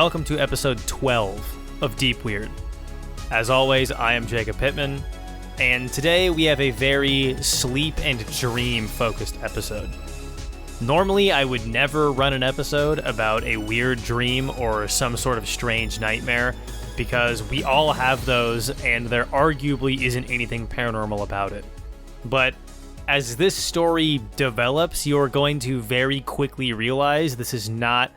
welcome to episode 12 of Deep Weird. As always, I am Jacob Pittman, and today we have a very sleep and dream focused episode. Normally, I would never run an episode about a weird dream or some sort of strange nightmare, because we all have those, and there arguably isn't anything paranormal about it. But as this story develops, you're going to very quickly realize this is not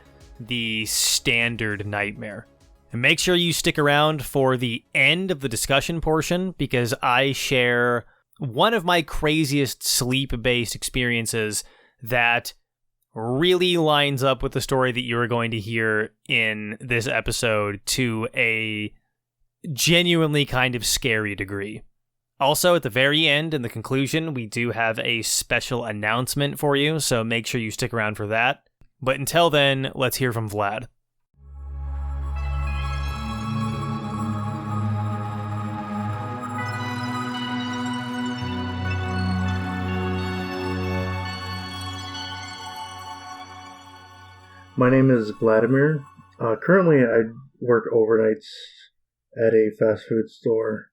the standard nightmare. And make sure you stick around for the end of the discussion portion, because I share one of my craziest sleep-based experiences that really lines up with the story that you are going to hear in this episode to a genuinely kind of scary degree. Also, at the very end, in the conclusion, we do have a special announcement for you, so make sure you stick around for that. But until then, let's hear from Vlad. My name is Vladimir. Currently, I work overnights at a fast food store.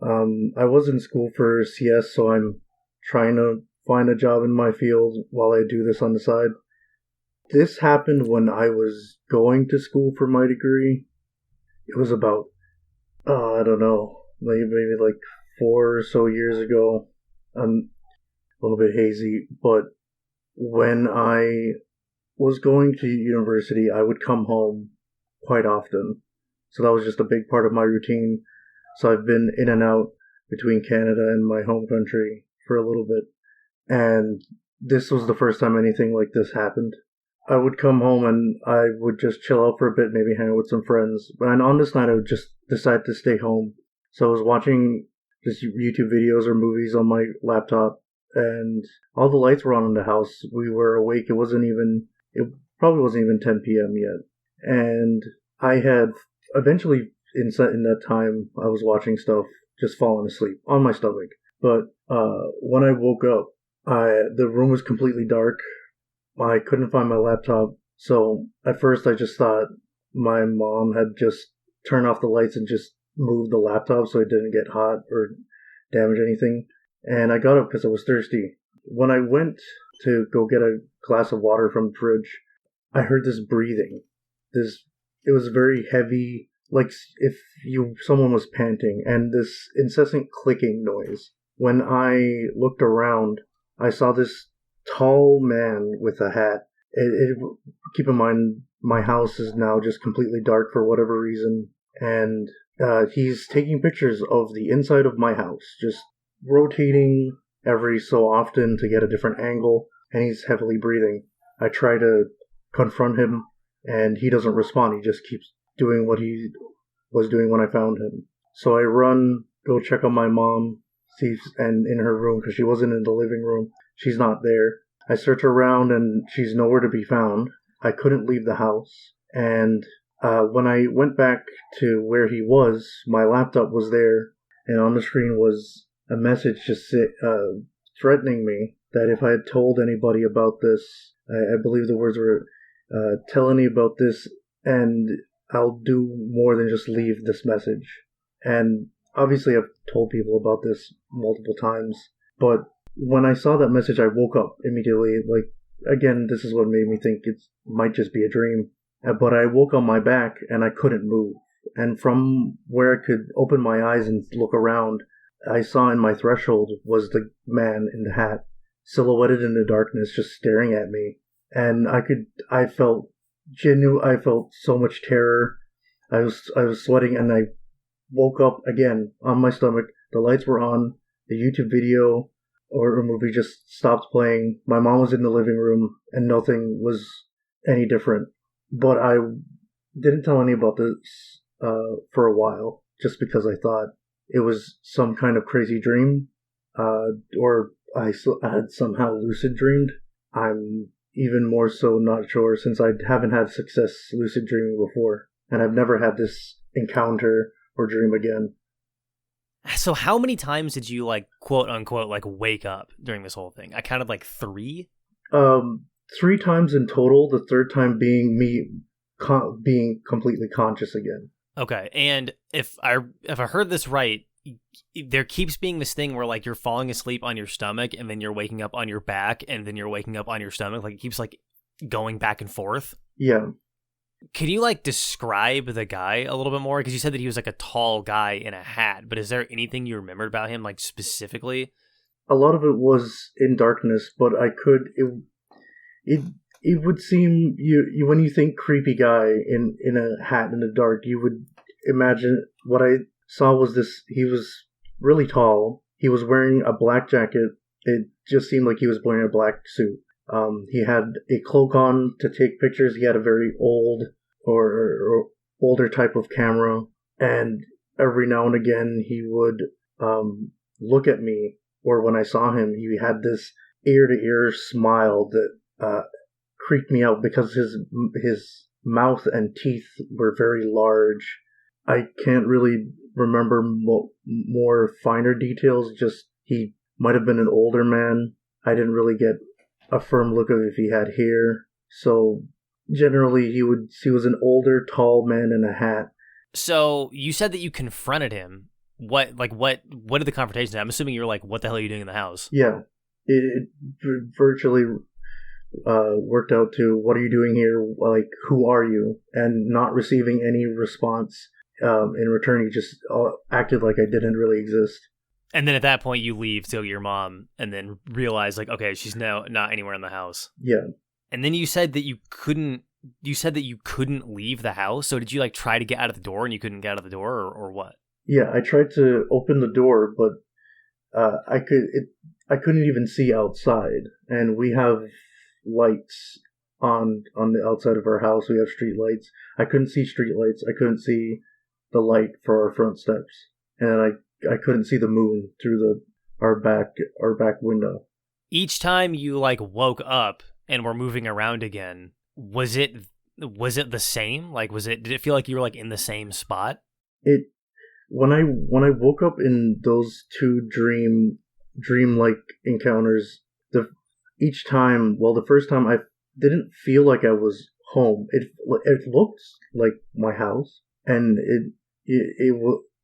I was in school for CS, so I'm trying to find a job in my field while I do this on the side. This happened when I was going to school for my degree. It was about, I don't know, maybe like 4 or so years ago. I'm a little bit hazy, but when I was going to university, I would come home quite often. So that was just a big part of my routine. So I've been in and out between Canada and my home country for a little bit. And this was the first time anything like this happened. I would come home and I would just chill out for a bit, maybe hang out with some friends. And on this night, I would just decide to stay home. So I was watching just YouTube videos or movies on my laptop, and all the lights were on in the house. We were awake. It probably wasn't even 10 p.m. yet. And I had eventually, in that time, I was watching stuff, just falling asleep on my stomach. But when I woke up, the room was completely dark. I couldn't find my laptop. So at first I just thought my mom had just turned off the lights and just moved the laptop so it didn't get hot or damage anything. And I got up because I was thirsty. When I went to go get a glass of water from the fridge, I heard this breathing. It was very heavy, like if someone was panting, and this incessant clicking noise. When I looked around, I saw this tall man with a hat. Keep in mind, my house is now just completely dark for whatever reason, and he's taking pictures of the inside of my house, just rotating every so often to get a different angle, and he's heavily breathing. I try to confront him, and he doesn't respond. He just keeps doing what he was doing when I found him. So I run, go check on my mom, and in her room, because she wasn't in the living room. She's not there. I search around, and she's nowhere to be found. I couldn't leave the house, and when I went back to where he was, my laptop was there, and on the screen was a message just threatening me that if I had told anybody about this, I believe the words were, tell any about this, and I'll do more than just leave this message. And obviously I've told people about this multiple times, but when I saw that message, I woke up immediately. Like, again, this is what made me think it might just be a dream. But I woke on my back, and I couldn't move. And from where I could open my eyes and look around, I saw in my threshold was the man in the hat, silhouetted in the darkness, just staring at me. And I felt so much terror. I was sweating, and I woke up again on my stomach. The lights were on. The YouTube video or a movie just stopped playing. My mom was in the living room, and nothing was any different. But I didn't tell any about this for a while, just because I thought it was some kind of crazy dream, or I had somehow lucid dreamed. I'm even more so not sure, since I haven't had success lucid dreaming before, and I've never had this encounter or dream again. So how many times did you, like, quote unquote, like, wake up during this whole thing? I counted like 3. 3 times in total. The third time being me being completely conscious again. Okay, and if I heard this right, there keeps being this thing where like you're falling asleep on your stomach and then you're waking up on your back and then you're waking up on your stomach. Like it keeps like going back and forth. Yeah. Can you like describe the guy a little bit more? Because you said that he was like a tall guy in a hat, but is there anything you remembered about him like specifically? A lot of it was in darkness, but it would seem you when you think creepy guy in a hat in the dark, you would imagine what I saw was this. He was really tall. He was wearing a black jacket. It just seemed like he was wearing a black suit. He had a cloak on to take pictures. He had a very old or older type of camera, and every now and again he would look at me. Or when I saw him, he had this ear to ear smile that creeped me out because his mouth and teeth were very large. I can't really remember more finer details. Just he might have been an older man. I didn't really get a firm look of if he had hair. So generally, he was an older, tall man in a hat. So you said that you confronted him. What did the confrontation say? I'm assuming you were like, what the hell are you doing in the house? Yeah, it virtually worked out to, what are you doing here? Like, who are you? And not receiving any response in return, he just acted like I didn't really exist. And then at that point, you leave to your mom, and then realize like, okay, she's now not anywhere in the house. Yeah. And then you said that you couldn't. You said that you couldn't leave the house. So did you like try to get out of the door and you couldn't get out of the door, or what? Yeah, I tried to open the door, but I couldn't even see outside. And we have lights on the outside of our house. We have street lights. I couldn't see street lights. I couldn't see the light for our front steps, and I couldn't see the moon through our back window. Each time you like woke up and were moving around again, was it the same? Like did it feel like you were like in the same spot? When I woke up in those two dream-like encounters, each time, well, the first time I didn't feel like I was home. It looked like my house, and it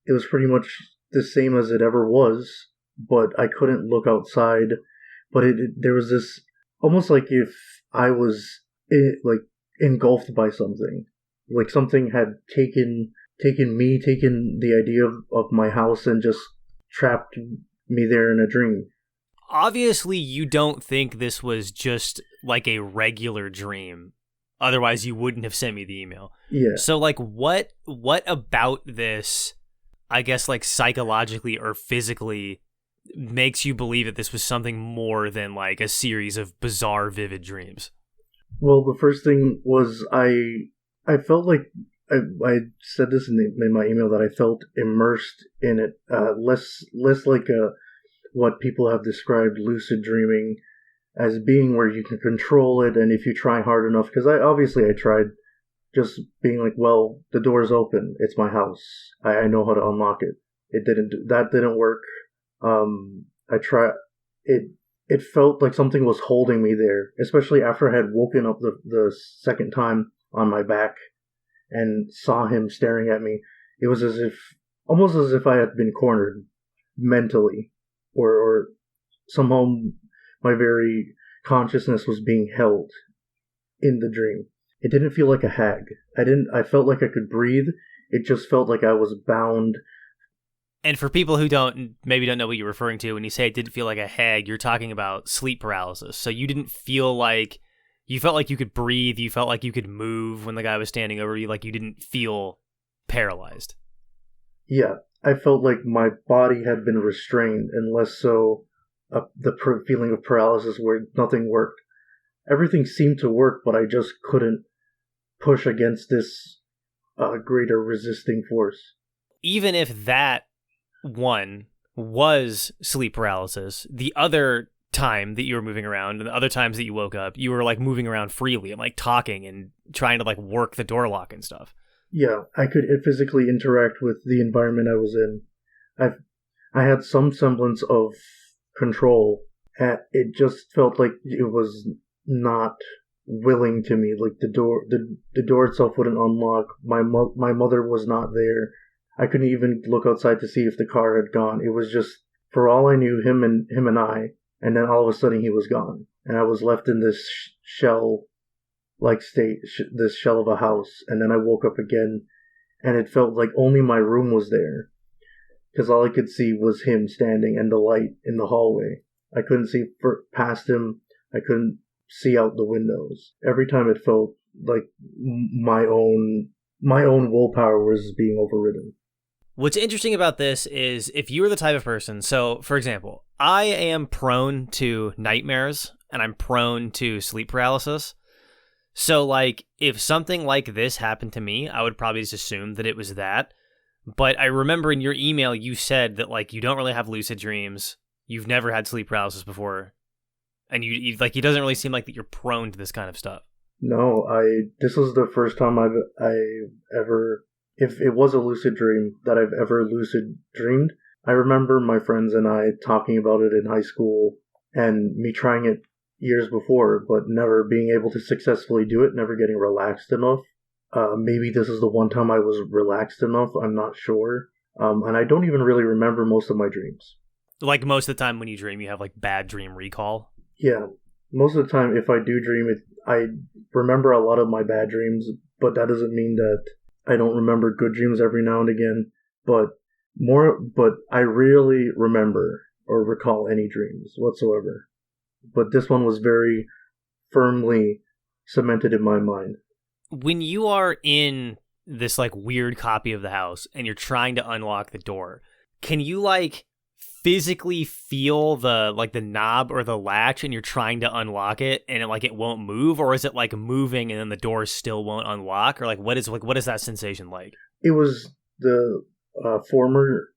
was pretty much the same as it ever was, but I couldn't look outside. But there was this almost like if I was like engulfed by something, like something had taken the idea of my house and just trapped me there in a dream. Obviously, you don't think this was just like a regular dream. Otherwise, you wouldn't have sent me the email. Yeah. So, like, what about this, I guess, like, psychologically or physically makes you believe that this was something more than, like, a series of bizarre, vivid dreams? Well, the first thing was I felt like, I said this in my email, that I felt immersed in it, less like what people have described lucid dreaming as being, where you can control it, and if you try hard enough, because I tried just being like, well, the door's open, it's my house, I know how to unlock it. That didn't work. I tried it felt like something was holding me there, especially after I had woken up the second time on my back and saw him staring at me. It was almost as if I had been cornered mentally, or somehow my very consciousness was being held in the dream. It didn't feel like a hag. I felt like I could breathe. It just felt like I was bound. And for people who maybe don't know what you're referring to when you say it didn't feel like a hag, you're talking about sleep paralysis. So you didn't feel like, you felt like you could breathe, you felt like you could move when the guy was standing over you, like you didn't feel paralyzed. Yeah, I felt like my body had been restrained, and less so the feeling of paralysis where nothing worked. Everything seemed to work, but I just couldn't push against this greater resisting force. Even if that one was sleep paralysis, the other time that you were moving around and the other times that you woke up, you were like moving around freely and like talking and trying to like work the door lock and stuff. Yeah, I could physically interact with the environment I was in. I had some semblance of control. It just felt like it was not willing to me. Like the door itself wouldn't unlock. My mother was not there. I couldn't even look outside to see if the car had gone. It was just, for all I knew, him and I, and then all of a sudden he was gone, and I was left in this shell like state, this shell of a house. And then I woke up again, and it felt like only my room was there, because all I could see was him standing and the light in the hallway. I couldn't see past him. I couldn't see out the windows. Every time it felt like my own willpower was being overridden. What's interesting about this is if you were the type of person, so for example, I am prone to nightmares and I'm prone to sleep paralysis. So like if something like this happened to me, I would probably just assume that it was that. But I remember in your email you said that like you don't really have lucid dreams, you've never had sleep paralysis before, and you like it doesn't really seem like that you're prone to this kind of stuff. No, this was the first time I ever, if it was a lucid dream, that I've ever lucid dreamed. I remember my friends and I talking about it in high school, and me trying it years before, but never being able to successfully do it, never getting relaxed enough. Maybe this is the one time I was relaxed enough, I'm not sure. And I don't even really remember most of my dreams. Like most of the time when you dream, you have like bad dream recall? Yeah, most of the time if I do dream it, I remember a lot of my bad dreams, but that doesn't mean that I don't remember good dreams every now and again. But I rarely remember or recall any dreams whatsoever. But this one was very firmly cemented in my mind. When you are in this like weird copy of the house and you're trying to unlock the door, can you like physically feel the like the knob or the latch and you're trying to unlock it and it won't move, or is it like moving and then the door still won't unlock, or what is that sensation like? It was the former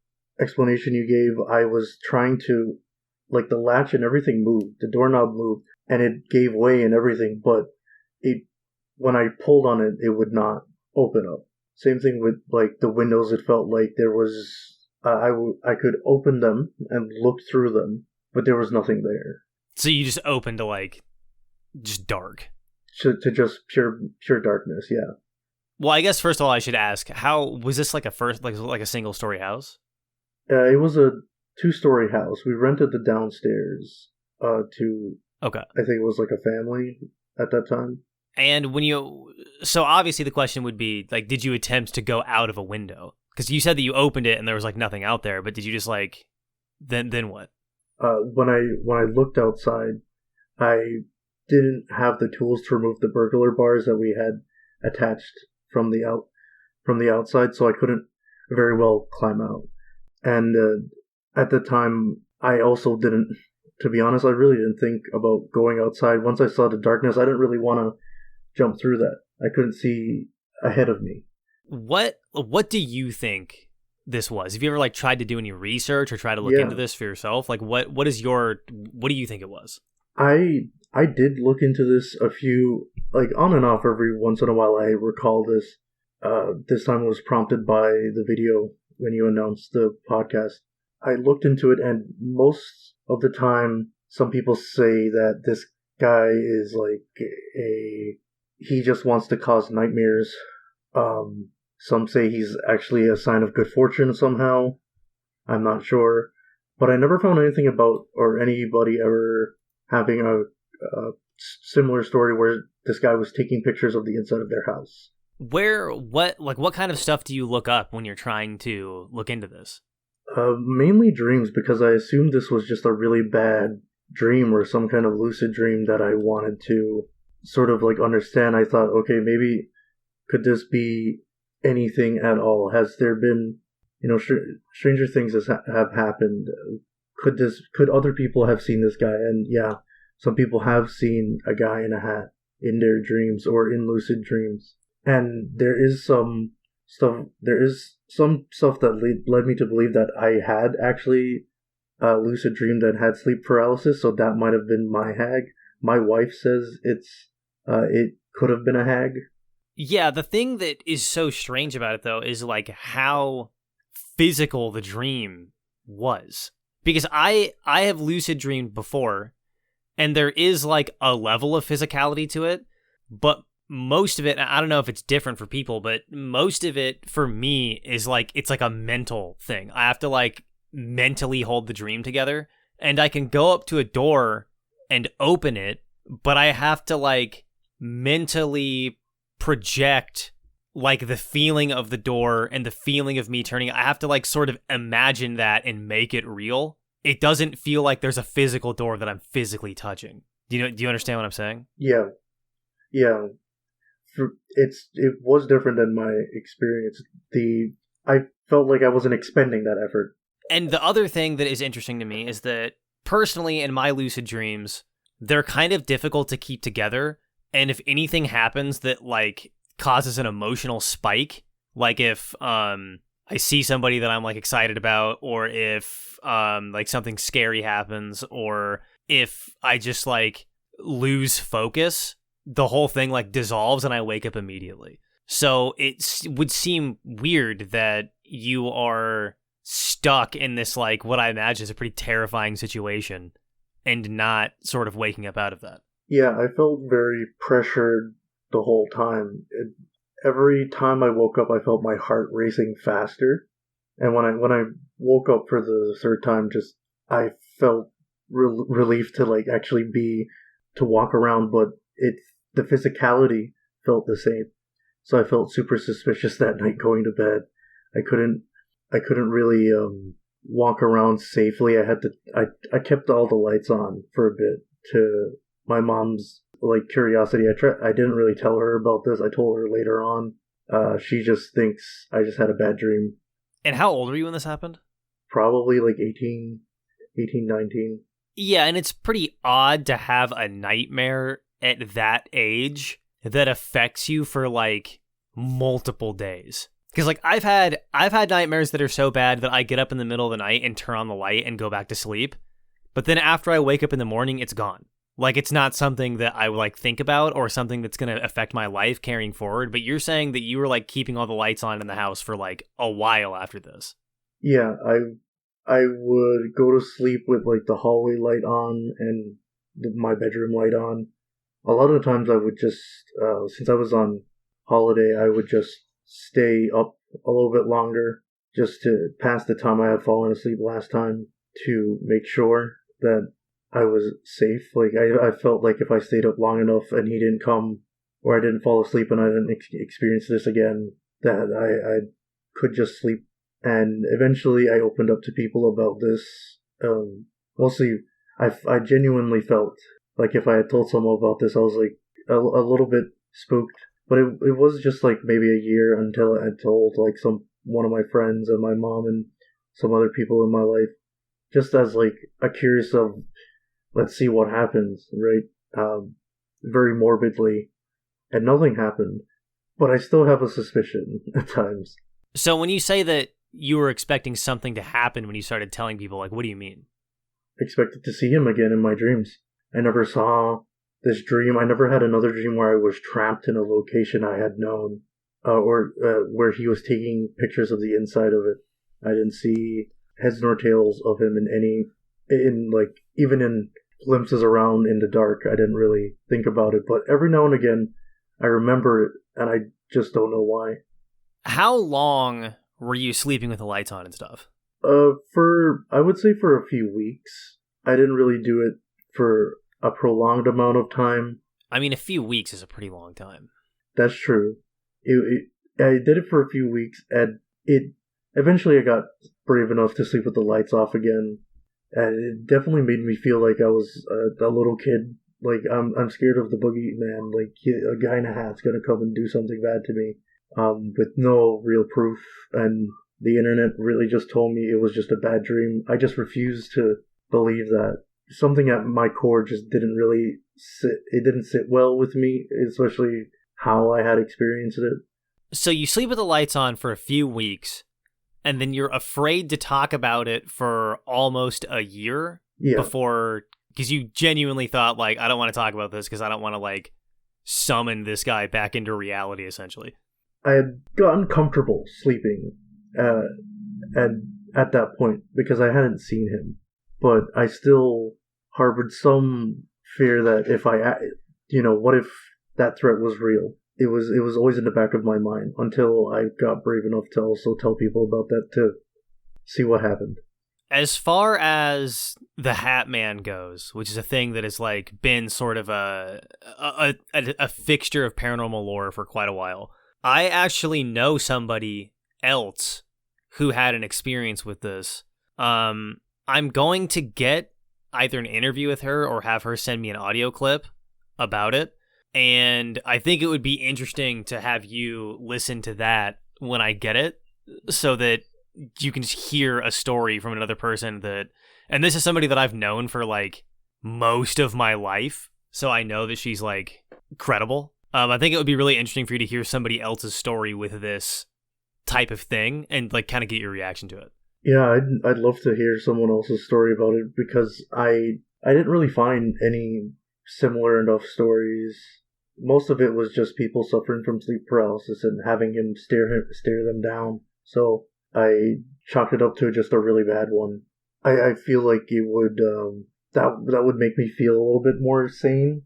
explanation you gave. I was trying to, like, the latch and everything moved, the doorknob moved, and it gave way and everything, but when I pulled on it, it would not open up. Same thing with like the windows. It felt like there was I could open them and look through them, but there was nothing there. So you just opened to like just dark. To just pure darkness, yeah. Well, I guess first of all, I should ask, how was this like a single story house? It was a 2-story house. We rented the downstairs to. Okay. I think it was like a family at that time. And so obviously the question would be like, did you attempt to go out of a window? Because you said that you opened it and there was like nothing out there, but did you just like, then what? When I looked outside, I didn't have the tools to remove the burglar bars that we had attached from the outside, so I couldn't very well climb out. And at the time, I also didn't. To be honest, I really didn't think about going outside. Once I saw the darkness, I didn't really want to jump through that. I couldn't see ahead of me. What do you think this was? Have you ever like tried to do any research or try to look into this for yourself? Like what do you think it was? I did look into this a few, like on and off every once in a while. I recall this. This time it was prompted by the video when you announced the podcast. I looked into it, and most of the time, some people say that this guy is like he just wants to cause nightmares. Some say he's actually a sign of good fortune somehow. I'm not sure. But I never found anything about, or anybody ever having a similar story where this guy was taking pictures of the inside of their house. What kind of stuff do you look up when you're trying to look into this? Mainly dreams, because I assumed this was just a really bad dream or some kind of lucid dream that I wanted to sort of like understand. I thought, okay, maybe could this be anything at all? Has there been, stranger things have happened? Could other people have seen this guy? And yeah, some people have seen a guy in a hat in their dreams or in lucid dreams. And there is some stuff that led me to believe that I had actually a lucid dream that had sleep paralysis, so that might have been my hag. My wife says it could have been a hag. Yeah, the thing that is so strange about it, though, is like how physical the dream was. Because I have lucid dreamed before, and there is like a level of physicality to it, But most of it, I don't know if it's different for people, but most of it for me is like, it's like a mental thing. I have to like mentally hold the dream together, and I can go up to a door and open it, but I have to like mentally project like the feeling of the door and the feeling of me turning. I have to like sort of imagine that and make it real. It doesn't feel like there's a physical door that I'm physically touching. Do you understand what I'm saying? Yeah, yeah. It was different than my experience. I felt like I wasn't expending that effort. And the other thing that is interesting to me is that personally in my lucid dreams, they're kind of difficult to keep together. And if anything happens that like causes an emotional spike, like if I see somebody that I'm like excited about, or if like something scary happens, or if I just like lose focus, the whole thing like dissolves and I wake up immediately. So it would seem weird that you are stuck in this like what I imagine is a pretty terrifying situation and not sort of waking up out of that. Yeah, I felt very pressured the whole time. Every time I woke up, I felt my heart racing faster. And when I woke up for the third time, just I felt relief to like actually to walk around, but the physicality felt the same. So I felt super suspicious that night going to bed. I couldn't really walk around safely. I kept all the lights on for a bit to my mom's like curiosity. I didn't really tell her about this. I told her later on. She just thinks I just had a bad dream. And how old were you when this happened? Probably like 18, 19. Yeah, and it's pretty odd to have a nightmare at that age that affects you for like multiple days. Because like I've had nightmares that are so bad that I get up in the middle of the night and turn on the light and go back to sleep. But then after I wake up in the morning, it's gone. Like it's not something that I like think about or something that's going to affect my life carrying forward. But you're saying that you were like keeping all the lights on in the house for like a while after this. Yeah, I would go to sleep with like the hallway light on and my bedroom light on. A lot of the times I would just, since I was on holiday, I would just stay up a little bit longer just to pass the time I had fallen asleep last time to make sure that I was safe. Like I felt like if I stayed up long enough and he didn't come or I didn't fall asleep and I didn't experience this again, that I could just sleep. And eventually I opened up to people about this. Mostly I genuinely felt like if I had told someone about this, I was like a little bit spooked. But it was just like maybe a year until I had told like one of my friends and my mom and some other people in my life, just as like a curious of let's see what happens, right? Very morbidly, and nothing happened. But I still have a suspicion at times. So when you say that you were expecting something to happen when you started telling people, like, what do you mean? Expected to see him again in my dreams. I never saw this dream. I never had another dream where I was trapped in a location I had known, or where he was taking pictures of the inside of it. I didn't see heads nor tails of him even in glimpses around in the dark. I didn't really think about it, but every now and again, I remember it, and I just don't know why. How long were you sleeping with the lights on and stuff? I would say for a few weeks. I didn't really do it for a prolonged amount of time. I mean, a few weeks is a pretty long time. That's true. I did it for a few weeks, and eventually I got brave enough to sleep with the lights off again, and it definitely made me feel like I was a little kid. Like I'm scared of the boogeyman. Like a guy in a hat's gonna come and do something bad to me, with no real proof. And the internet really just told me it was just a bad dream. I just refused to believe that. Something at my core just didn't really sit. It didn't sit well with me, especially how I had experienced it. So you sleep with the lights on for a few weeks, and then you're afraid to talk about it for almost a year before, because you genuinely thought, like, I don't want to talk about this because I don't want to, like, summon this guy back into reality, essentially. I had gotten comfortable sleeping at that point because I hadn't seen him, but I still harbored some fear that what if that threat was real. It was always in the back of my mind until I got brave enough to also tell people about that to see what happened. As far as the Hat Man goes, which is a thing that has like been sort of a fixture of paranormal lore for quite a while, I actually know somebody else who had an experience with this. I'm going to get either an interview with her or have her send me an audio clip about it. And I think it would be interesting to have you listen to that when I get it, so that you can just hear a story from another person and this is somebody that I've known for like most of my life. So I know that she's like credible. I think it would be really interesting for you to hear somebody else's story with this type of thing and like kind of get your reaction to it. Yeah, I'd love to hear someone else's story about it, because I didn't really find any similar enough stories. Most of it was just people suffering from sleep paralysis and having him stare them down. So I chalked it up to just a really bad one. I feel like it would that would make me feel a little bit more sane.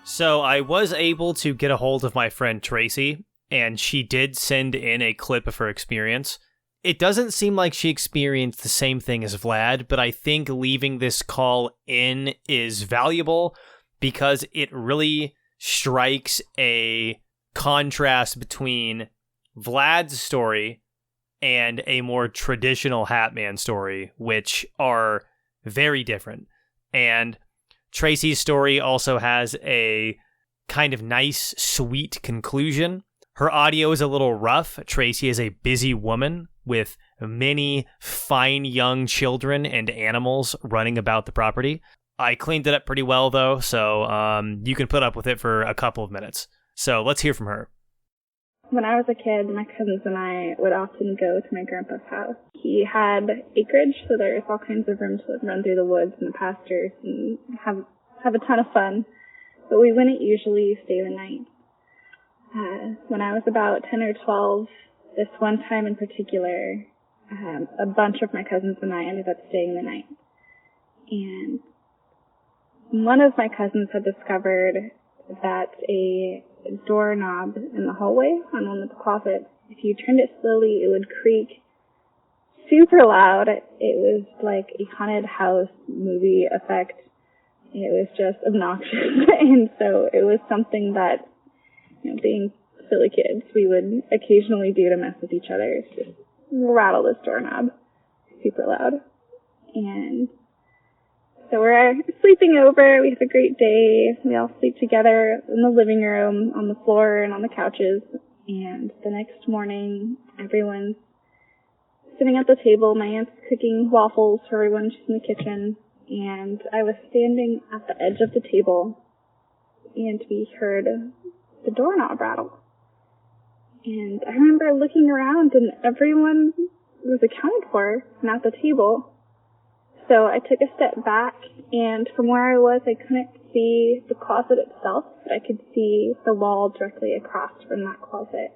So I was able to get a hold of my friend Tracy, and she did send in a clip of her experience. It doesn't seem like she experienced the same thing as Vlad, but I think leaving this call in is valuable because it really strikes a contrast between Vlad's story and a more traditional Hat Man story, which are very different. And Tracy's story also has a kind of nice, sweet conclusion. Her audio is a little rough. Tracy is a busy woman with many fine young children and animals running about the property. I cleaned it up pretty well, though, so you can put up with it for a couple of minutes. So let's hear from her. When I was a kid, my cousins and I would often go to my grandpa's house. He had acreage, so there's all kinds of room to run through the woods and the pastures and have a ton of fun. But we wouldn't usually stay the night. When I was about 10 or 12, this one time in particular, a bunch of my cousins and I ended up staying the night. And one of my cousins had discovered that a doorknob in the hallway on one of the closets, if you turned it slowly, it would creak super loud. It was like a haunted house movie effect. It was just obnoxious. And so it was something that, being silly kids, we would occasionally do to mess with each other. Just rattle this doorknob super loud. And so we're sleeping over. We have a great day. We all sleep together in the living room, on the floor, and on the couches. And the next morning, everyone's sitting at the table. My aunt's cooking waffles for everyone. She's in the kitchen. And I was standing at the edge of the table, and we heard the doorknob rattle. And I remember looking around, and everyone was accounted for, not the table. So I took a step back, and from where I was, I couldn't see the closet itself, but I could see the wall directly across from that closet.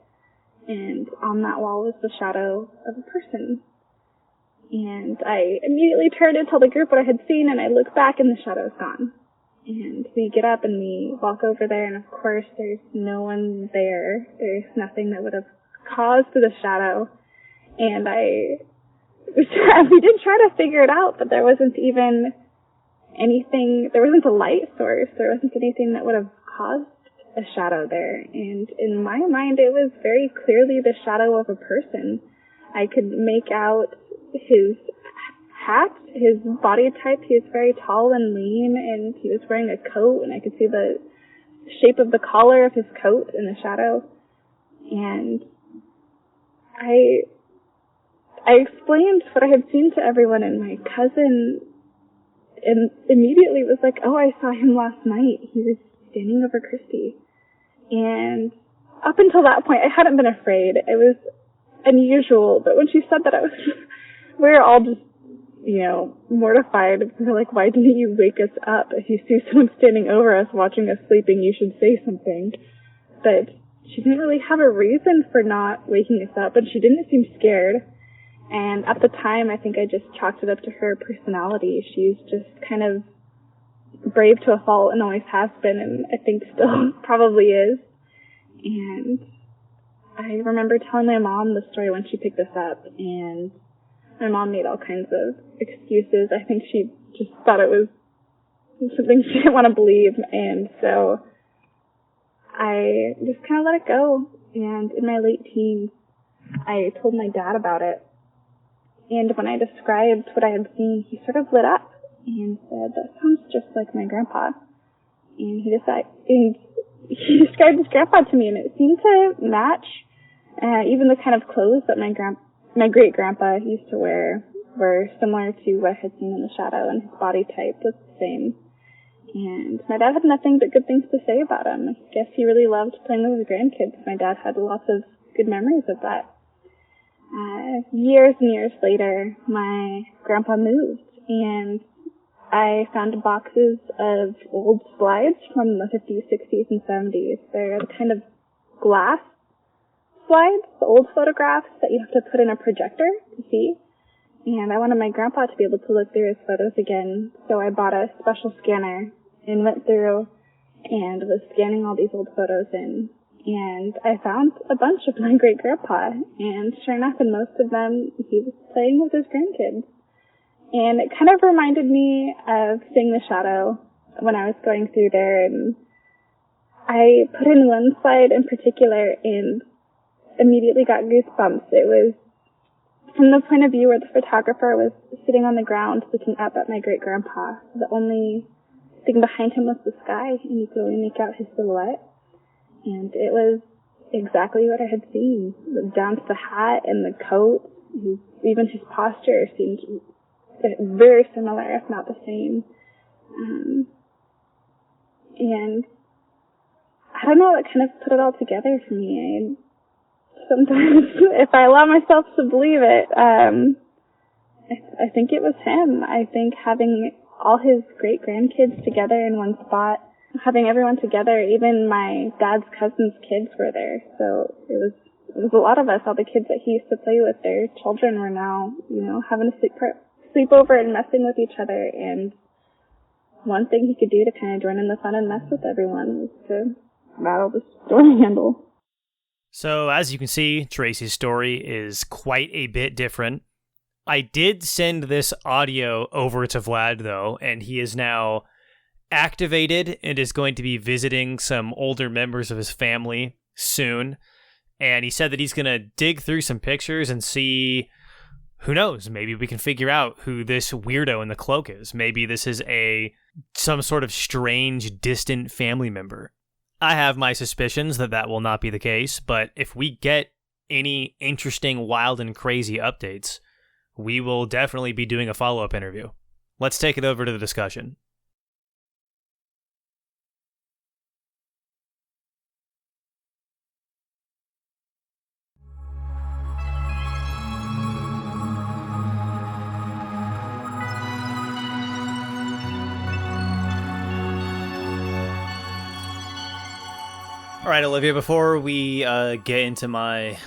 And on that wall was the shadow of a person. And I immediately turned to tell the group what I had seen, and I look back, and the shadow's gone. And we get up, and we walk over there, and of course, there's no one there. There's nothing that would have caused the shadow. And we did try to figure it out, but there wasn't even anything, there wasn't a light source, there wasn't anything that would have caused a shadow there. And in my mind, it was very clearly the shadow of a person. I could make out his hat, his body type. He was very tall and lean, and he was wearing a coat, and I could see the shape of the collar of his coat in the shadow. And I explained what I had seen to everyone, and my cousin immediately was like, "Oh, I saw him last night. He was standing over Christy." And up until that point, I hadn't been afraid. It was unusual, but when she said that, we were all just, mortified. We were like, "Why didn't you wake us up? If you see someone standing over us watching us sleeping, you should say something." But she didn't really have a reason for not waking us up, and she didn't seem scared. And at the time, I think I just chalked it up to her personality. She's just kind of brave to a fault and always has been, and I think still probably is. And I remember telling my mom the story when she picked us up, and my mom made all kinds of excuses. I think she just thought it was something she didn't want to believe, and so I just kind of let it go. And in my late teens, I told my dad about it. And when I described what I had seen, he sort of lit up and said, "That sounds just like my grandpa." And he described his grandpa to me, and it seemed to match. Even the kind of clothes that my great grandpa used to wear were similar to what I had seen in the shadow, and his body type was the same. And my dad had nothing but good things to say about him. I guess he really loved playing with his grandkids. My dad had lots of good memories of that. Years and years later, my grandpa moved, and I found boxes of old slides from the 50s, 60s, and 70s. They're the kind of glass slides, the old photographs that you have to put in a projector to see. And I wanted my grandpa to be able to look through his photos again, so I bought a special scanner and went through and was scanning all these old photos in. And I found a bunch of my great-grandpa, and sure enough, in most of them, he was playing with his grandkids. And it kind of reminded me of seeing the shadow when I was going through there, and I put in one slide in particular and immediately got goosebumps. It was from the point of view where the photographer was sitting on the ground looking up at my great-grandpa. The only thing behind him was the sky, and you could only make out his silhouette. And it was exactly what I had seen, down to the hat and the coat. Even his posture seemed very similar, if not the same. And I don't know, it kind of put it all together for me. Sometimes, if I allow myself to believe it, I think it was him. I think having all his great-grandkids together in one spot, having everyone together, even my dad's cousin's kids were there. So it was a lot of us. All the kids that he used to play with, their children were now, having a sleepover and messing with each other. And one thing he could do to kind of join in the fun and mess with everyone was to rattle the door handle. So as you can see, Tracy's story is quite a bit different. I did send this audio over to Vlad, though, and he is now activated and is going to be visiting some older members of his family soon. And he said that he's going to dig through some pictures and see, who knows, maybe we can figure out who this weirdo in the cloak is. Maybe this is some sort of strange, distant family member. I have my suspicions that that will not be the case, but if we get any interesting, wild, and crazy updates, we will definitely be doing a follow-up interview. Let's take it over to the discussion. All right, Olivia, before we get into my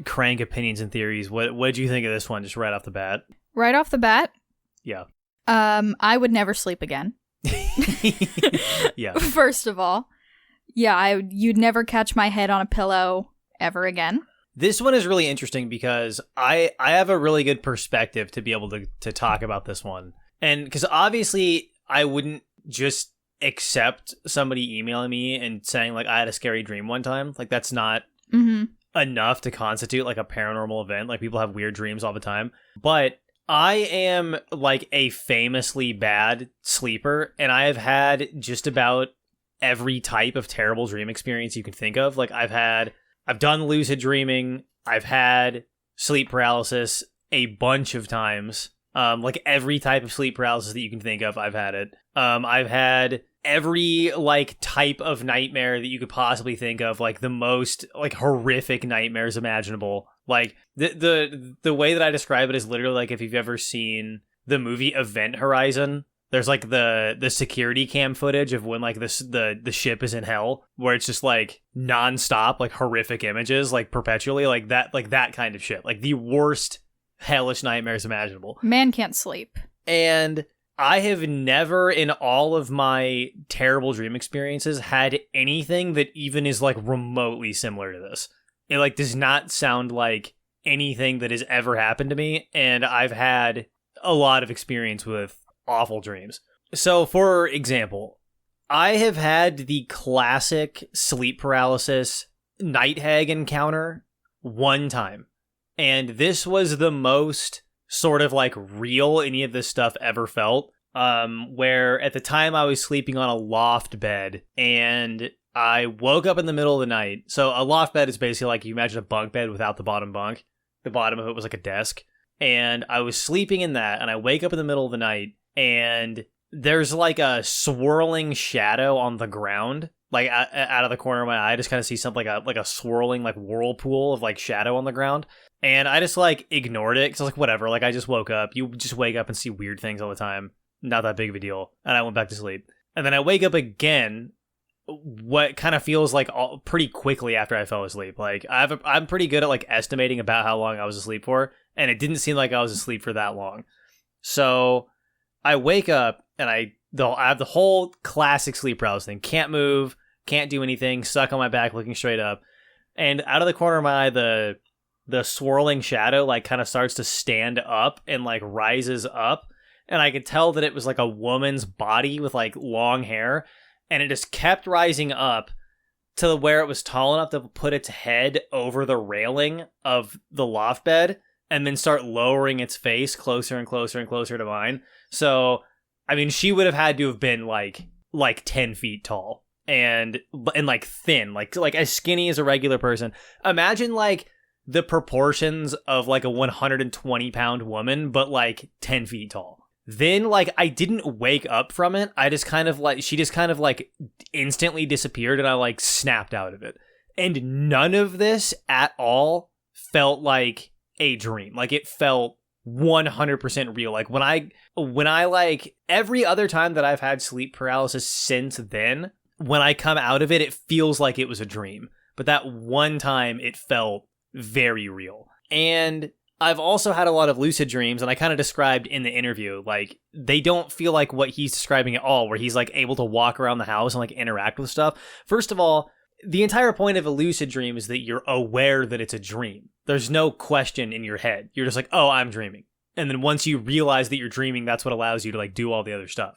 crank opinions and theories, what did you think of this one just right off the bat? Right off the bat? Yeah. I would never sleep again. Yeah. First of all. Yeah, you'd never catch my head on a pillow ever again. This one is really interesting because I have a really good perspective to be able to talk about this one. And because obviously I wouldn't just accept somebody emailing me and saying like I had a scary dream one time. Like that's not enough to constitute like a paranormal event. Like people have weird dreams all the time. But I am like a famously bad sleeper, and I have had just about every type of terrible dream experience you can think of. Like I've done lucid dreaming. I've had sleep paralysis a bunch of times. Like every type of sleep paralysis that you can think of, I've had it. I've had every like type of nightmare that you could possibly think of, like the most like horrific nightmares imaginable. Like the way that I describe it is literally like if you've ever seen the movie Event Horizon, There's like the security cam footage of when like the ship is in hell, where it's just like nonstop, like horrific images, like perpetually, like that kind of shit. Like the worst hellish nightmares imaginable. Man can't sleep. And I have never in all of my terrible dream experiences had anything that even is like remotely similar to this. It like does not sound like anything that has ever happened to me, and I've had a lot of experience with awful dreams. So, for example, I have had the classic sleep paralysis night hag encounter one time, and this was the most sort of like real any of this stuff ever felt. Where at the time I was sleeping on a loft bed, and I woke up in the middle of the night. So a loft bed is basically like, you imagine a bunk bed without the bottom bunk. The bottom of it was like a desk. And I was sleeping in that, and I wake up in the middle of the night, and there's like a swirling shadow on the ground, like out of the corner of my eye. I just kind of see something like a swirling like whirlpool of like shadow on the ground. And I just like ignored it because I was like, whatever, like I just woke up. You just wake up and see weird things all the time. Not that big of a deal. And I went back to sleep. And then I wake up again, what kind of feels like pretty quickly after I fell asleep. Like I'm pretty good at like estimating about how long I was asleep for, and it didn't seem like I was asleep for that long. So I wake up and I have the whole classic sleep paralysis thing. Can't move, can't do anything, stuck on my back looking straight up. And out of the corner of my eye, the swirling shadow like kind of starts to stand up and like rises up. And I could tell that it was like a woman's body with like long hair. And it just kept rising up to where it was tall enough to put its head over the railing of the loft bed and then start lowering its face closer and closer and closer to mine. So, I mean, she would have had to have been like 10 feet tall and like thin, like as skinny as a regular person. Imagine like the proportions of like a 120-pound woman, but like 10 feet tall. Then, like, I didn't wake up from it. I just kind of, like, she just kind of, like, instantly disappeared, and I, like, snapped out of it. And none of this at all felt like a dream. Like, it felt 100% real. Like, when I, like, every other time that I've had sleep paralysis since then, when I come out of it, it feels like it was a dream. But that one time, it felt very real. And I've also had a lot of lucid dreams, and I kind of described in the interview, like, they don't feel like what he's describing at all, where he's, like, able to walk around the house and, like, interact with stuff. First of all, the entire point of a lucid dream is that you're aware that it's a dream. There's no question in your head. You're just like, oh, I'm dreaming. And then once you realize that you're dreaming, that's what allows you to, like, do all the other stuff.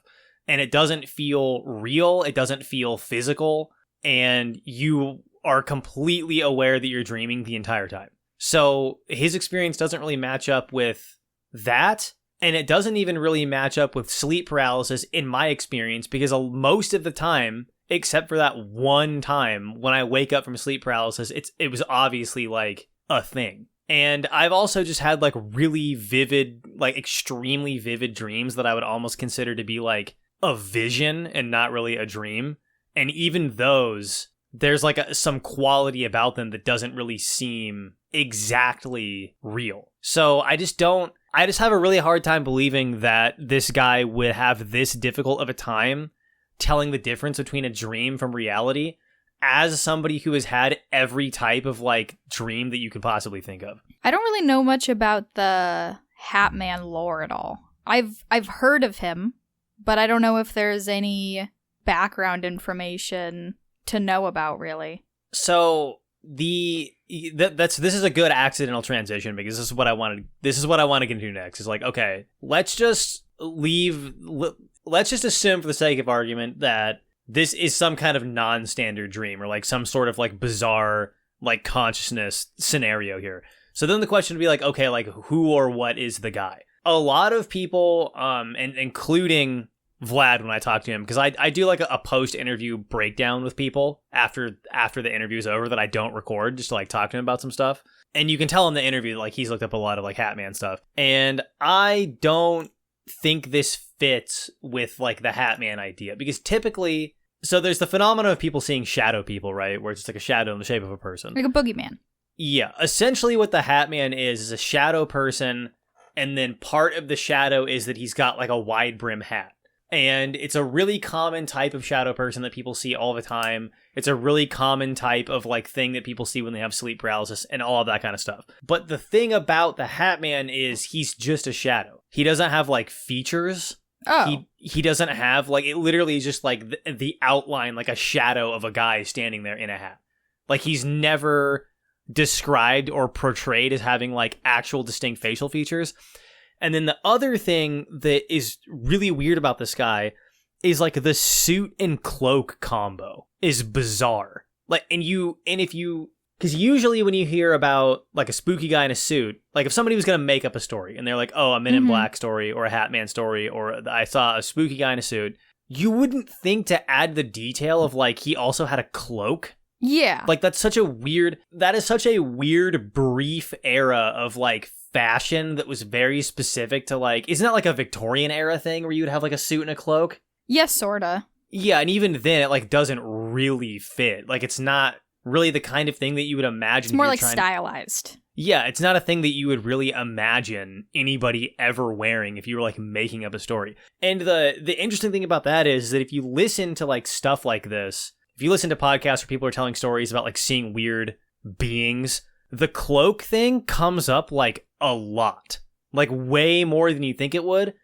And it doesn't feel real. It doesn't feel physical. And you are completely aware that you're dreaming the entire time. So his experience doesn't really match up with that, and it doesn't even really match up with sleep paralysis in my experience, because most of the time, except for that one time when I wake up from sleep paralysis, it was obviously like a thing. And I've also just had like really vivid, like extremely vivid dreams that I would almost consider to be like a vision and not really a dream. And even those, there's like some quality about them that doesn't really seem exactly real. So I just have a really hard time believing that this guy would have this difficult of a time telling the difference between a dream from reality as somebody who has had every type of like dream that you could possibly think of. I don't really know much about the Hat Man lore at all. I've heard of him, but I don't know if there's any background information to know about, really. So this is a good accidental transition, because this is what I want to get into next. Is like, okay, let's just assume for the sake of argument that this is some kind of non-standard dream, or like some sort of like bizarre like consciousness scenario here. So then the question would be like, okay, like who or what is the guy? A lot of people, and including Vlad when I talk to him, because I do like a post-interview breakdown with people after the interview is over that I don't record, just to like talk to him about some stuff. And you can tell in the interview that like he's looked up a lot of like Hat Man stuff. And I don't think this fits with like the Hat Man idea, because typically, so there's the phenomenon of people seeing shadow people, right? Where it's just like a shadow in the shape of a person. Like a boogeyman. Yeah. Essentially what the Hat Man is a shadow person, and then part of the shadow is that he's got like a wide brim hat. And it's a really common type of shadow person that people see all the time. It's a really common type of like thing that people see when they have sleep paralysis and all of that kind of stuff. But the thing about the Hat Man is he's just a shadow. He doesn't have like features. Oh. He doesn't have like, it literally is just like the outline, like a shadow of a guy standing there in a hat. Like he's never described or portrayed as having like actual distinct facial features. And then the other thing that is really weird about this guy is like the suit and cloak combo is bizarre. Like, because usually when you hear about like a spooky guy in a suit, like if somebody was going to make up a story and they're like, oh, a Men in Black story or a Hat Man story, or I saw a spooky guy in a suit, you wouldn't think to add the detail of like he also had a cloak. Yeah. Like that is such a weird brief era of like fashion that was very specific to like, isn't that like a Victorian era thing where you would have like a suit and a cloak? Yes, sorta. Yeah, and even then it like doesn't really fit. Like it's not really the kind of thing that you would imagine. It's more like stylized. Yeah, it's not a thing that you would really imagine anybody ever wearing if you were like making up a story. And the interesting thing about that is that if you listen to like stuff like this, if you listen to podcasts where people are telling stories about like seeing weird beings, the cloak thing comes up like a lot, like way more than you think it would,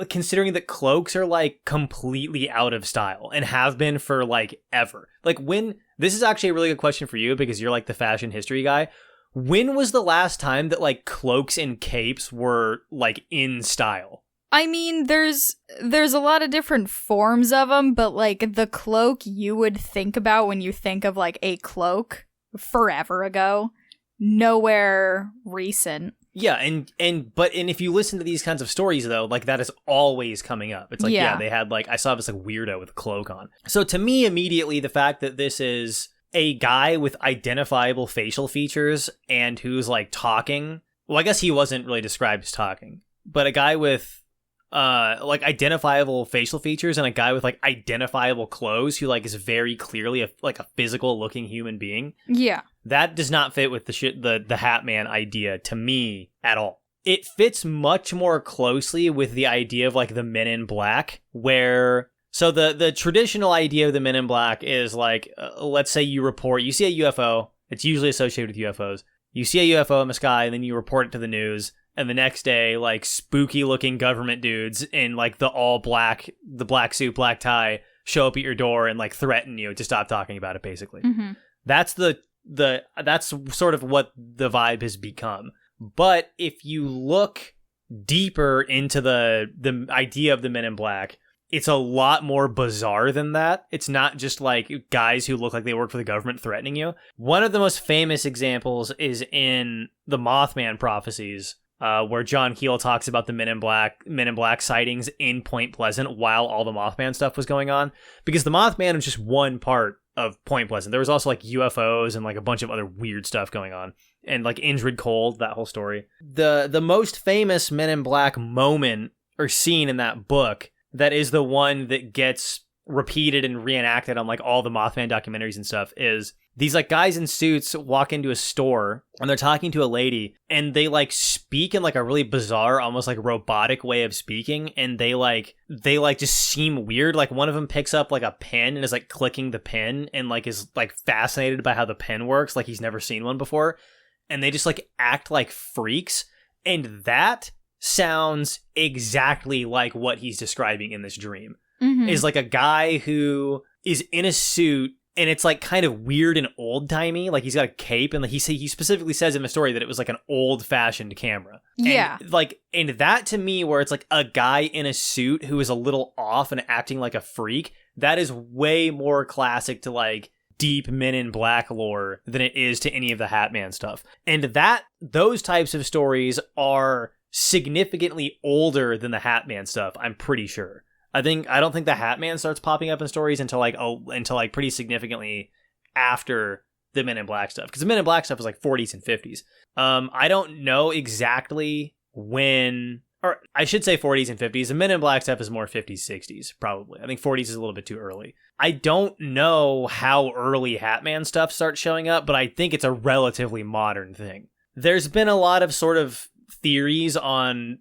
considering that cloaks are like completely out of style and have been for like ever. Like this is actually a really good question for you because you're like the fashion history guy. When was the last time that like cloaks and capes were like in style? I mean, there's a lot of different forms of them, but like the cloak you would think about when you think of like a cloak forever ago, nowhere recent. Yeah, and if you listen to these kinds of stories though, like that is always coming up. It's like, yeah, they had like, I saw this like weirdo with a cloak on. So to me, immediately, the fact that this is a guy with identifiable facial features and who's like talking, well, I guess he wasn't really described as talking, but a guy with like identifiable facial features and a guy with like identifiable clothes who like is very clearly a physical looking human being. Yeah. That does not fit with the Hat Man idea to me at all. It fits much more closely with the idea of like the Men in Black, where so the traditional idea of the Men in Black is like, let's say you see a UFO, it's usually associated with UFOs. You see a UFO in the sky and then you report it to the news. And the next day, like spooky looking government dudes in like the black suit, black tie show up at your door and like threaten you to stop talking about it, basically. Mm-hmm. That's that's sort of what the vibe has become. But if you look deeper into the idea of the Men in Black, it's a lot more bizarre than that. It's not just like guys who look like they work for the government threatening you. One of the most famous examples is in the Mothman prophecies, where John Keel talks about the Men in Black sightings in Point Pleasant while all the Mothman stuff was going on. Because the Mothman was just one part of Point Pleasant. There was also like UFOs and like a bunch of other weird stuff going on. And like Indrid Cold, that whole story. The most famous Men in Black moment or scene in that book, that is the one that gets repeated and reenacted on like all the Mothman documentaries and stuff, is these like guys in suits walk into a store and they're talking to a lady and they like speak in like a really bizarre, almost like robotic way of speaking. And they just seem weird. Like one of them picks up like a pen and is like clicking the pen and like is like fascinated by how the pen works. Like he's never seen one before. And they just like act like freaks. And that sounds exactly like what he's describing in this dream. Mm-hmm. Is like a guy who is in a suit and it's like kind of weird and old timey. Like he's got a cape and like he specifically says in the story that it was like an old fashioned camera. Yeah. And that to me, where it's like a guy in a suit who is a little off and acting like a freak, that is way more classic to like deep Men in Black lore than it is to any of the Hat Man stuff. And those types of stories are significantly older than the Hat Man stuff, I'm pretty sure. I don't think the Hat Man starts popping up in stories until pretty significantly after the Men in Black stuff, because the Men in Black stuff was like 40s and 50s. I don't know exactly when, or I should say 40s and 50s. The Men in Black stuff is more 50s, 60s, probably. I think 40s is a little bit too early. I don't know how early Hat Man stuff starts showing up, but I think it's a relatively modern thing. There's been a lot of sort of theories on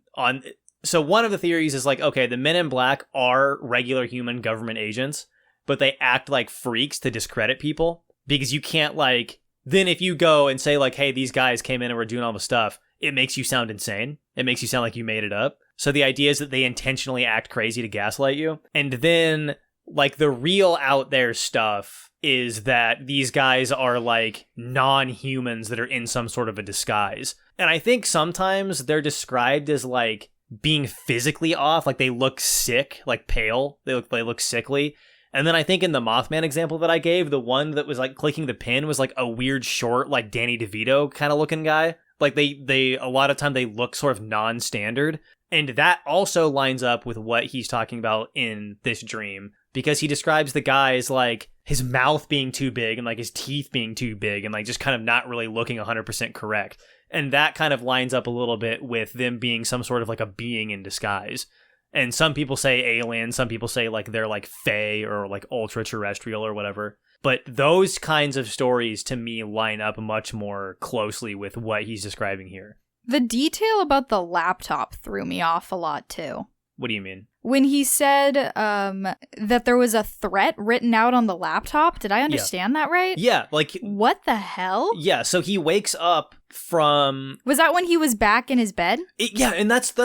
So one of the theories is like, okay, the Men in Black are regular human government agents, but they act like freaks to discredit people, because you can't like, then if you go and say like, hey, these guys came in and were doing all the stuff, it makes you sound insane. It makes you sound like you made it up. So the idea is that they intentionally act crazy to gaslight you. And then like the real out there stuff is that these guys are like non-humans that are in some sort of a disguise. And I think sometimes they're described as like being physically off, like they look sick, like pale. They look sickly. And then I think in the Mothman example that I gave, the one that was like clicking the pin was like a weird short, like Danny DeVito kind of looking guy. Like they a lot of time they look sort of non-standard. And that also lines up with what he's talking about in this dream, because he describes the guy as like his mouth being too big and like his teeth being too big and like just kind of not really looking 100% correct. And that kind of lines up a little bit with them being some sort of like a being in disguise. And some people say alien, some people say like they're like fae or like ultra terrestrial or whatever. But those kinds of stories to me line up much more closely with what he's describing here. The detail about the laptop threw me off a lot too. What do you mean? When he said that there was a threat written out on the laptop, did I understand that right? Yeah, like... What the hell? Yeah, so he wakes up from... Was that when he was back in his bed? Yeah, and that's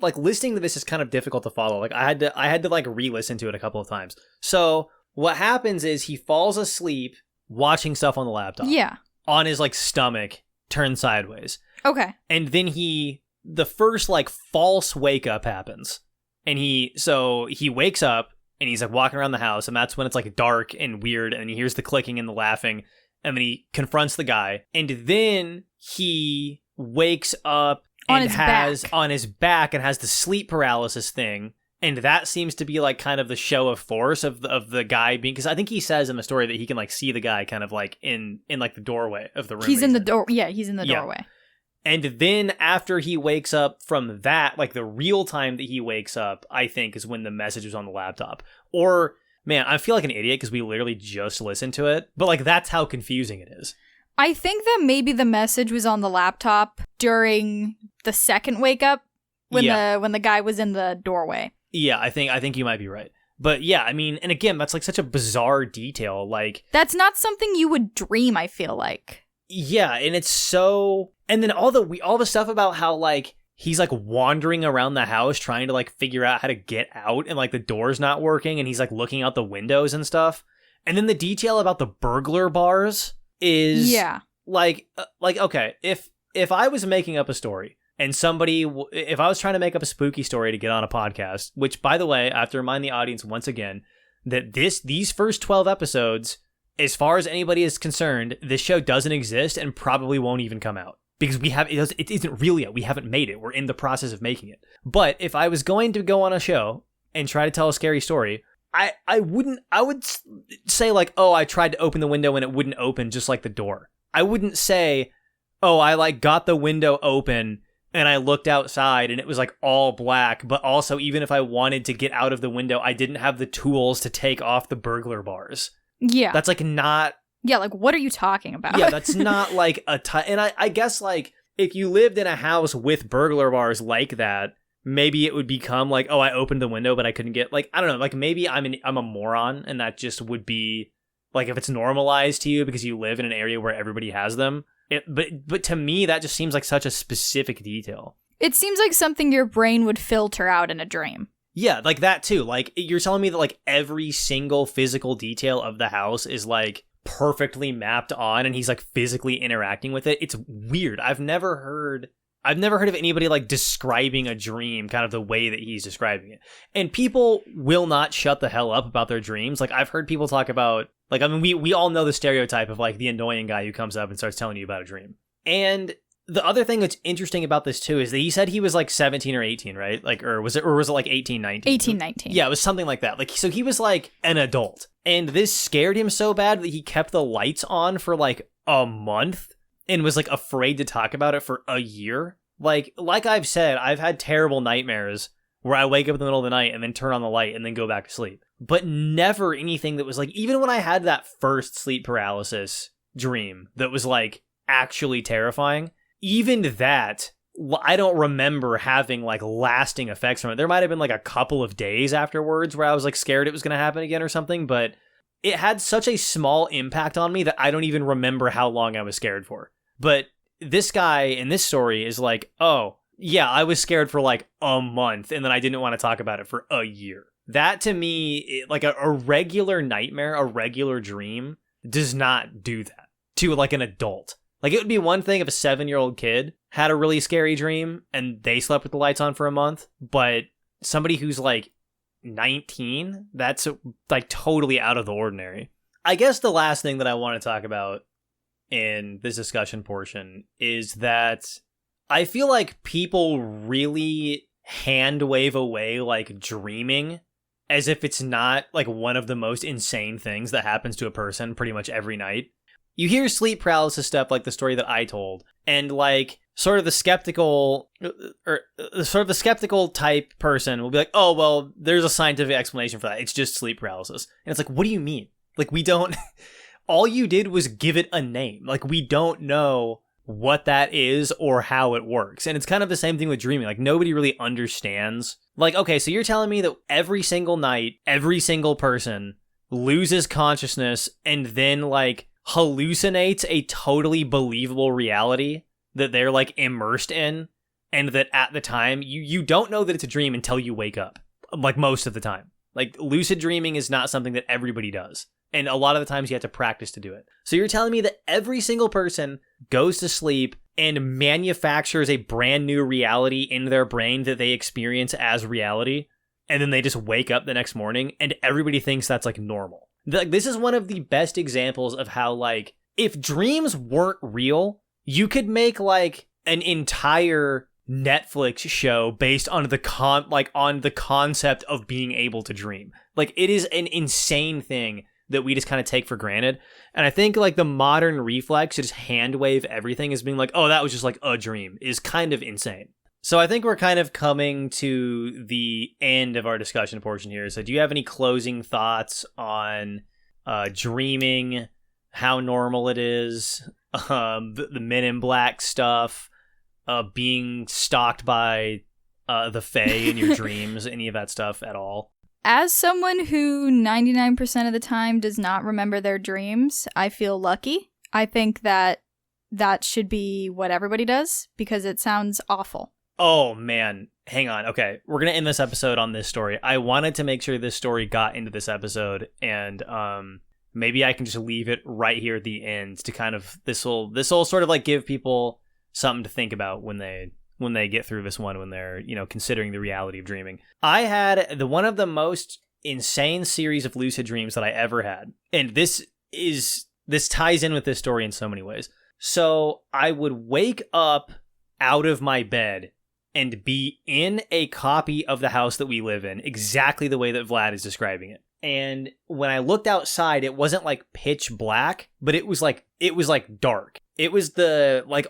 like listening to this is kind of difficult to follow. Like I had to like re-listen to it a couple of times. So what happens is he falls asleep watching stuff on the laptop. Yeah. On his like stomach, turned sideways. Okay. And then the first like false wake up happens. And he wakes up and he's like walking around the house, and that's when it's like dark and weird, and he hears the clicking and the laughing, and then he confronts the guy, and then he wakes up on and his back and has the sleep paralysis thing. And that seems to be like kind of the show of force of the guy being, because I think he says in the story that he can like see the guy kind of like in like the doorway of the room. He's in the door. Yeah, he's in the doorway. And then after he wakes up from that, like the real time that he wakes up, I think is when the message was on the laptop. Or, man, I feel like an idiot because we literally just listened to it. But like that's how confusing it is. I think that maybe the message was on the laptop during the second wake up when the guy was in the doorway. Yeah, I think you might be right. But yeah, I mean, and again, that's like such a bizarre detail. Like that's not something you would dream, I feel like. Yeah, and it's so, and then all the stuff about how like he's like wandering around the house trying to like figure out how to get out, and like the door's not working, and he's like looking out the windows and stuff. And then the detail about the burglar bars is like okay, if I was making up a story and if I was trying to make up a spooky story to get on a podcast, which by the way, I have to remind the audience once again that these first 12 episodes, as far as anybody is concerned, this show doesn't exist and probably won't even come out because it isn't real yet. We haven't made it. We're in the process of making it. But if I was going to go on a show and try to tell a scary story, I would say like, oh, I tried to open the window and it wouldn't open, just like the door. I wouldn't say, oh, I like got the window open and I looked outside and it was like all black, but also even if I wanted to get out of the window, I didn't have the tools to take off the burglar bars. Yeah. That's like not... Yeah, like what are you talking about? Yeah, that's not like and I guess like if you lived in a house with burglar bars like that, maybe it would become like, oh, I opened the window but I couldn't get, like, I don't know, like maybe I'm a moron and that just would be like if it's normalized to you because you live in an area where everybody has them. But to me that just seems like such a specific detail. It seems like something your brain would filter out in a dream. Yeah, like that too. Like you're telling me that like every single physical detail of the house is like perfectly mapped on and he's like physically interacting with it. It's weird. I've never heard of anybody like describing a dream kind of the way that he's describing it. And people will not shut the hell up about their dreams. Like I've heard people talk about, like, I mean, we all know the stereotype of like the annoying guy who comes up and starts telling you about a dream. And the other thing that's interesting about this too is that he said he was like 17 or 18, right? Like, or was it like 18, 19? 18, 19. Yeah, it was something like that. Like, so he was like an adult. And this scared him so bad that he kept the lights on for like a month and was like afraid to talk about it for a year. Like I've said, I've had terrible nightmares where I wake up in the middle of the night and then turn on the light and then go back to sleep. But never anything that was like, even when I had that first sleep paralysis dream that was like actually terrifying, even that I don't remember having like lasting effects from it. There might have been like a couple of days afterwards where I was like scared it was going to happen again or something, but it had such a small impact on me that I don't even remember how long I was scared for. But this guy in this story is like, oh, yeah, I was scared for like a month and then I didn't want to talk about it for a year. That to me, like a regular nightmare, a regular dream does not do that to like an adult. Like it would be one thing if a 7-year-old kid had a really scary dream and they slept with the lights on for a month, but somebody who's like 19, that's like totally out of the ordinary. I guess the last thing that I want to talk about in this discussion portion is that I feel like people really hand wave away like dreaming as if it's not like one of the most insane things that happens to a person pretty much every night. You hear sleep paralysis stuff like the story that I told, and like sort of the skeptical type person will be like, oh, well, there's a scientific explanation for that. It's just sleep paralysis. And it's like, what do you mean? Like, we don't, all you did was give it a name. Like, we don't know what that is or how it works. And it's kind of the same thing with dreaming. Like, nobody really understands. Like, okay, so you're telling me that every single night, every single person loses consciousness and then like hallucinates a totally believable reality that they're like immersed in, and that at the time you don't know that it's a dream until you wake up, like most of the time. Like lucid dreaming is not something that everybody does, and a lot of the times you have to practice to do it. So you're telling me that every single person goes to sleep and manufactures a brand new reality in their brain that they experience as reality, and then they just wake up the next morning and everybody thinks that's like normal. Like, this is one of the best examples of how like if dreams weren't real, you could make like an entire Netflix show based on the concept of being able to dream. Like, it is an insane thing that we just kind of take for granted. And I think like the modern reflex to just hand wave everything as being like, oh, that was just like a dream is kind of insane. So I think we're kind of coming to the end of our discussion portion here. So do you have any closing thoughts on dreaming, how normal it is, the Men in Black stuff, being stalked by the Fae in your dreams, any of that stuff at all? As someone who 99% of the time does not remember their dreams, I feel lucky. I think that should be what everybody does because it sounds awful. Oh, man. Hang on. Okay, we're going to end this episode on this story. I wanted to make sure this story got into this episode, and maybe I can just leave it right here at the end to kind of, this will sort of like give people something to think about when they get through this one, when they're, considering the reality of dreaming. I had one of the most insane series of lucid dreams that I ever had. And this ties in with this story in so many ways. So I would wake up out of my bed and be in a copy of the house that we live in, exactly the way that Vlad is describing it. And when I looked outside, it wasn't like pitch black, but it was like dark. It was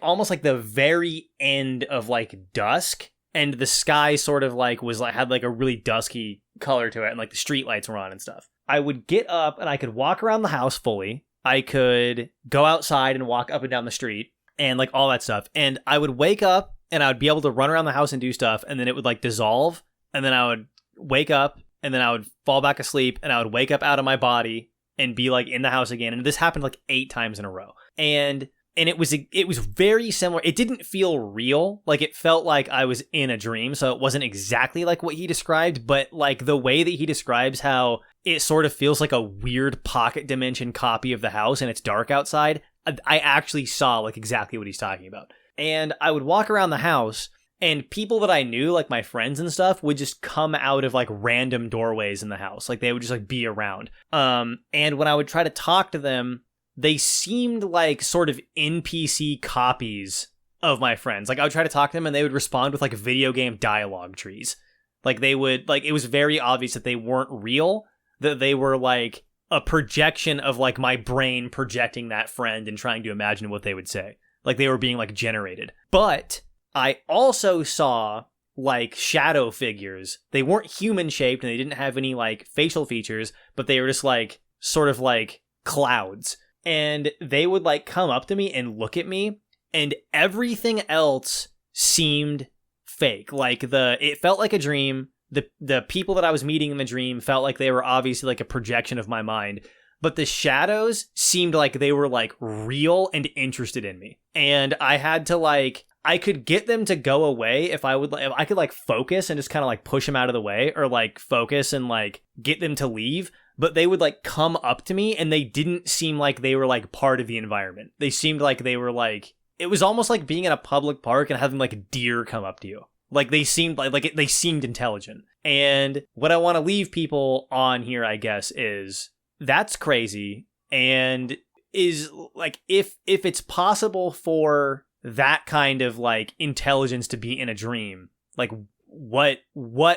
almost like the very end of like dusk, and the sky sort of like had like a really dusky color to it, and like the street lights were on and stuff. I would get up and I could walk around the house fully. I could go outside and walk up and down the street and like all that stuff. And I would wake up and I would be able to run around the house and do stuff, and then it would like dissolve, and then I would wake up, and then I would fall back asleep, and I would wake up out of my body and be like in the house again. And this happened like 8 times in a row. And it was very similar. It didn't feel real. Like, it felt like I was in a dream. So it wasn't exactly like what he described, but like the way that he describes how it sort of feels like a weird pocket dimension copy of the house and it's dark outside, I actually saw like exactly what he's talking about. And I would walk around the house, and people that I knew, like my friends and stuff, would just come out of like random doorways in the house. Like, they would just like be around. And when I would try to talk to them, they seemed like sort of NPC copies of my friends. Like, I would try to talk to them and they would respond with like video game dialogue trees. Like, they would, like, it was very obvious that they weren't real, that they were like a projection of like my brain projecting that friend and trying to imagine what they would say. Like, they were being like generated. But I also saw like shadow figures. They weren't human shaped and they didn't have any like facial features, but they were just like sort of like clouds. And they would like come up to me and look at me, and everything else seemed fake. Like it felt like a dream. The people that I was meeting in the dream felt like they were obviously like a projection of my mind. But the shadows seemed like they were like real and interested in me. And I had to like, I could get them to go away if I could like focus and just kind of like push them out of the way, or like focus and like get them to leave. But they would like come up to me, and they didn't seem like they were like part of the environment. They seemed like they were like, it was almost like being in a public park and having like a deer come up to you. Like they seemed like they seemed intelligent. And what I want to leave people on here, I guess, is that's crazy. And is like, if it's possible for that kind of like intelligence to be in a dream, like what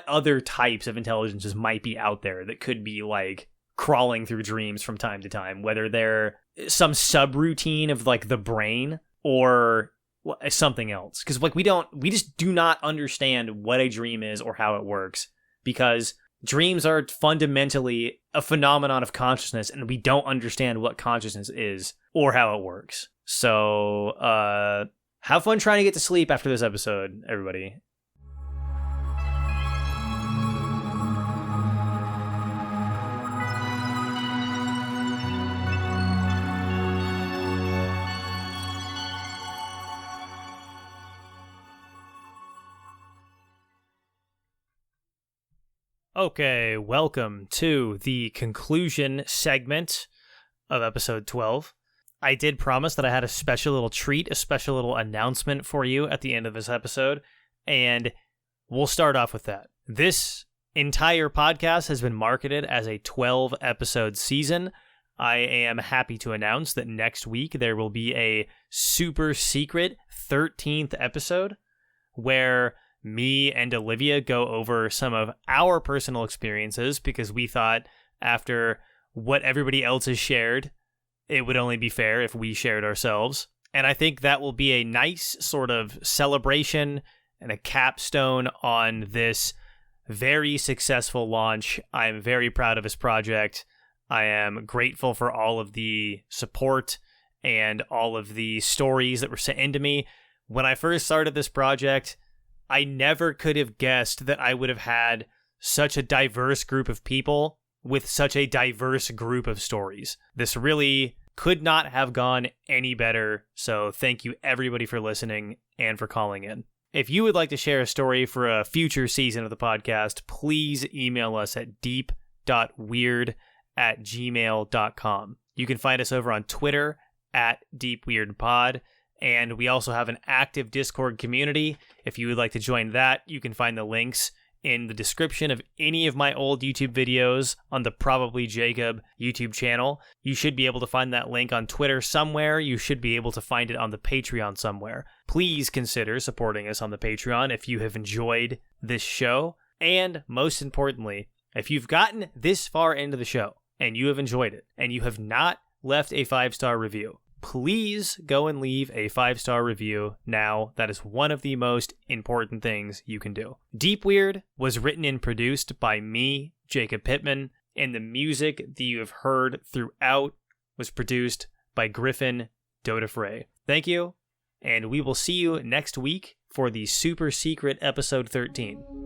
other types of intelligences might be out there that could be like crawling through dreams from time to time, whether they're some subroutine of like the brain or something else. Because like we just do not understand what a dream is or how it works, because dreams are fundamentally a phenomenon of consciousness, and we don't understand what consciousness is or how it works. So, have fun trying to get to sleep after this episode, everybody. Okay, welcome to the conclusion segment of episode 12. I did promise that I had a special little treat, a special little announcement for you at the end of this episode, and we'll start off with that. This entire podcast has been marketed as a 12-episode season. I am happy to announce that next week there will be a super secret 13th episode where me and Olivia go over some of our personal experiences, because we thought after what everybody else has shared, it would only be fair if we shared ourselves. And I think that will be a nice sort of celebration and a capstone on this very successful launch. I'm very proud of this project. I am grateful for all of the support and all of the stories that were sent into me. When I first started this project, I never could have guessed that I would have had such a diverse group of people with such a diverse group of stories. This really could not have gone any better. So thank you everybody for listening and for calling in. If you would like to share a story for a future season of the podcast, please email us at deep.weird@gmail.com. You can find us over on Twitter @deepweirdpod. And we also have an active Discord community. If you would like to join that, you can find the links in the description of any of my old YouTube videos on the Probably Jacob YouTube channel. You should be able to find that link on Twitter somewhere. You should be able to find it on the Patreon somewhere. Please consider supporting us on the Patreon if you have enjoyed this show. And most importantly, if you've gotten this far into the show and you have enjoyed it and you have not left a 5-star review, please go and leave a 5-star review now. That is one of the most important things you can do. Deep Weird was written and produced by me, Jacob Pittman, and the music that you have heard throughout was produced by Griffin Dodefray. Thank you, and we will see you next week for the super secret episode 13.